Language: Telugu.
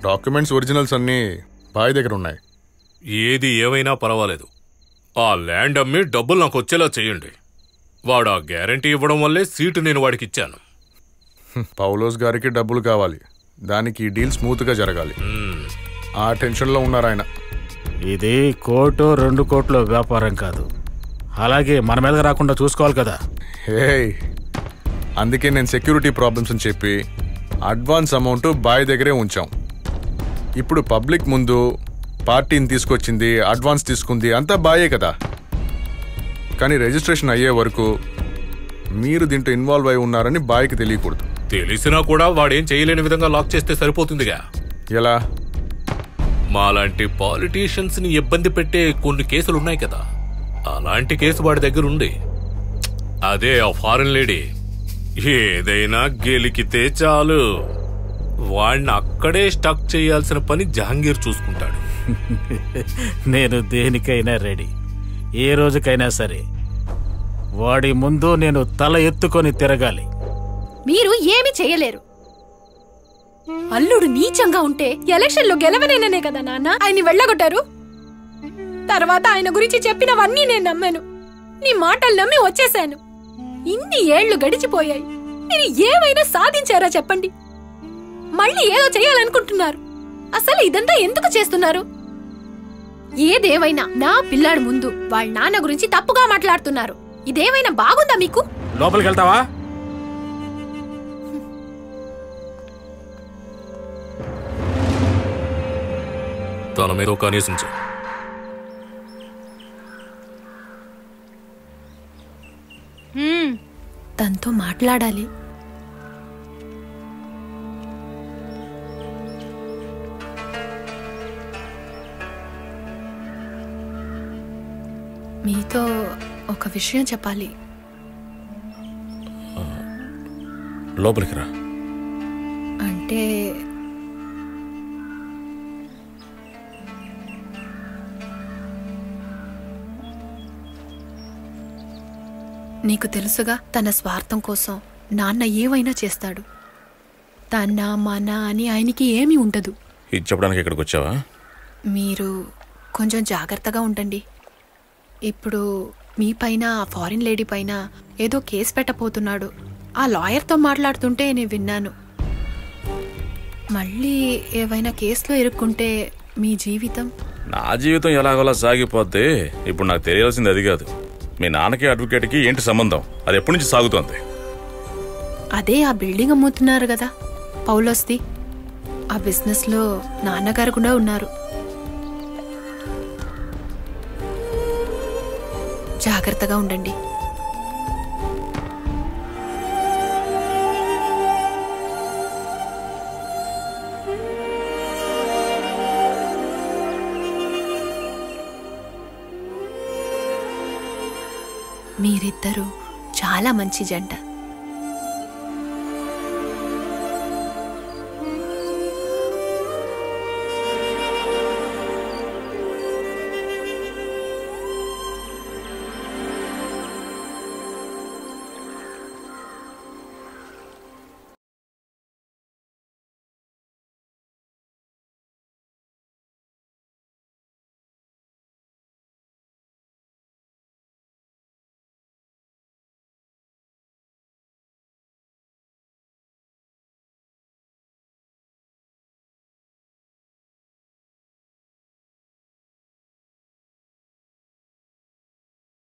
డాక్యుమెంట్స్ ఒరిజినల్స్ అన్నీ బాయ్ దగ్గర ఉన్నాయి. ఏది ఏమైనా పర్వాలేదు, ఆ ల్యాండ్ అమ్మి డబ్బులు నాకు వచ్చేలా చేయండి. వాడు ఆ గ్యారంటీ ఇవ్వడం వల్లే సీటు నేను వాడికి ఇచ్చాను. పౌలోస్ గారికి డబ్బులు కావాలి, దానికి ఈ డీల్ స్మూత్గా జరగాలి. ఆ టెన్షన్లో ఉన్నారు ఆయన. ఇది కోటు 2 కోట్ల వ్యాపారం కాదు, అలాగే మన మీద రాకుండా చూసుకోవాలి కదా. అందుకే నేను సెక్యూరిటీ ప్రాబ్లమ్స్ అని చెప్పి అడ్వాన్స్ అమౌంట్ బాయ్ దగ్గరే ఉంచాం. ఇప్పుడు పబ్లిక్ ముందు పార్టీని తీసుకొచ్చింది, అడ్వాన్స్ తీసుకుంది అంతా బాయే కదా. కానీ రిజిస్ట్రేషన్ అయ్యే వరకు మీరు దీంట్లో ఇన్వాల్వ్ అయి ఉన్నారని బాయ్కి తెలియకూడదు. తెలిసినా కూడా వాడేం చేయలేని విధంగా లాక్ చేస్తే సరిపోతుందిగా. ఎలా? మాలాంటి పాలిటీషియన్స్ ని ఇబ్బంది పెట్టే కొన్ని కేసులున్నాయి కదా, అలాంటి కేసు వాడి దగ్గర ఉంది. అదే ఆ ఫారెన్ లేడీ. ఏదైనా గెలికితే చాలు వాడిని అక్కడే స్టక్ చేయాల్సిన పని జహాంగీర్ చూసుకుంటాడు. నేను దేనికైనా రెడీ, ఏ రోజుకైనా సరే. వాడి ముందు నేను తల ఎత్తుకొని తిరగాలి. మీరు ఏమి చేయలేరు. అల్లుడు నీచంగా ఉంటే ఎలక్షన్ లో గెలవనేననే కదా నాన్న ఆయన్ని వెళ్ళగొట్టారు. తర్వాత ఆయన గురించి చెప్పినవన్నీ నేను నమ్మాను, నీ మాటలు నమ్మి వచ్చేశాను. ఇన్ని ఏళ్లు గడిచిపోయాయి, మీరు ఏమైనా సాధించారా చెప్పండి? మళ్ళీ ఏదో చేయాలనుకుంటున్నారు. అసలు ఇదంతా ఎందుకు చేస్తున్నారు? ఏదేమైనా నా పిల్లాడు ముందు వాళ్ళ నాన్న గురించి తప్పుగా మాట్లాడుతున్నారు. ఇదేమైనా బాగుందా మీకు? లోపలికి వెళ్తావా? తన మీద కనీసం తనతో మాట్లాడాలి. మీతో ఒక విషయం చెప్పాలి. లోపలికి రా. అంటే నీకు తెలుసుగా, తన స్వార్థం కోసం నాన్న ఏవైనా చేస్తాడు. తన మన అని ఆయనకి ఏమీ ఉండదు. ఇది చెప్పడానికి ఇక్కడికి వచ్చావా? మీరు కొంచెం జాగ్రత్తగా ఉండండి. ఇప్పుడు మీ పైన, ఆ ఫారిన్ లేడీ పైన ఏదో కేసు పెట్టబోతున్నాడు. ఆ లాయర్తో మాట్లాడుతుంటే నేను విన్నాను. మళ్ళీ ఏవైనా కేసులో ఇరుక్కుంటే మీ జీవితం. నా జీవితం ఎలాగోలా సాగిపోద్ది. ఇప్పుడు నాకు తెలియాల్సింది అది కాదు, మీ నాన్నకి అడ్వకేట్కి ఏంటి సంబంధం? అది ఎప్పటి నుంచి సాగుతోంది? అదే ఆ బిల్డింగ్ అమ్ముతున్నారు కదా పౌలోస్ది, ఆ బిజినెస్ లో నాన్నగారు కూడా ఉన్నారు. జాగ్రత్తగా ఉండండి. మీరిద్దరూ చాలా మంచి జంట.